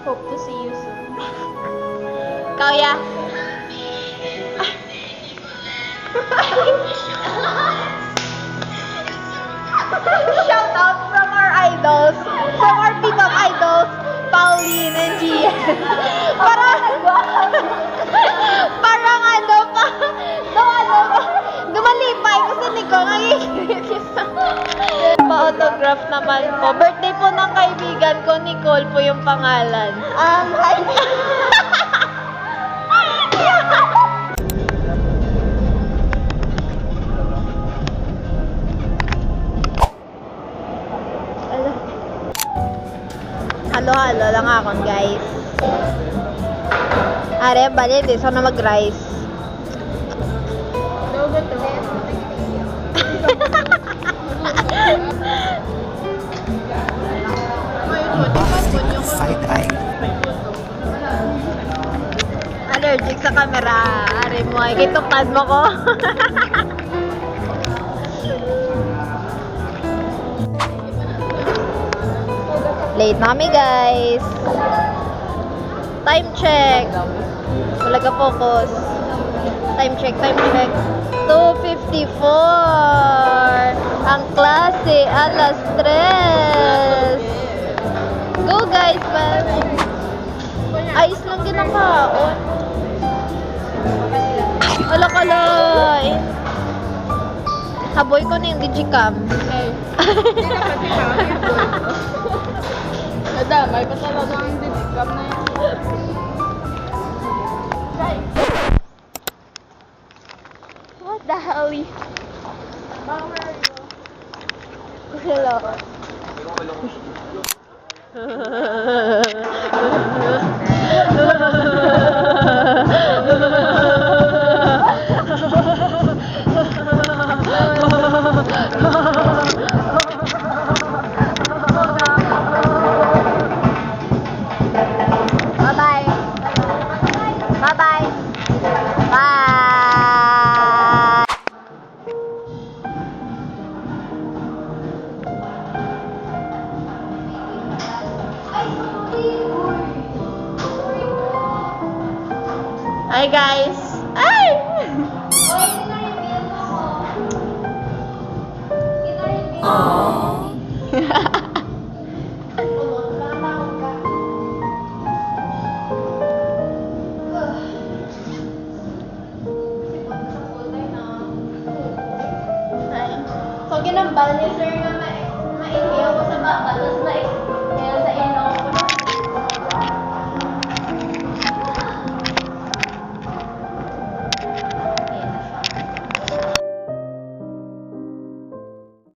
Hope to see you soon. Kaya. Shout out from our idols, from our P-pop idols, Pauline and Gian. Parang ano pa, dumalipay ko sa Nicole, nagigigis pa-autograph naman po. Birthday po ng kaibigan ko, Nicole po yung pangalan. Hi. Halo-halo lang ako, guys. Are, bali, di so na mag-rice. Logo to. Side eye. Allergic sa camera. Are mo, ay kitupad mo ko. Late na kami, guys. Time check. Wala ka focus. Time check. 2:54. Ang klase, alas 3. Go, guys. Ayos lang kinakaon. Alak-alay. Haboy ko na yung digicam. Nadamay pa talaga ang didikam na yun. What the hell? Hello. Bye-bye. Bye-bye. Bye. Hi, guys. Ay! So, ginambal ni sir na ma-inhale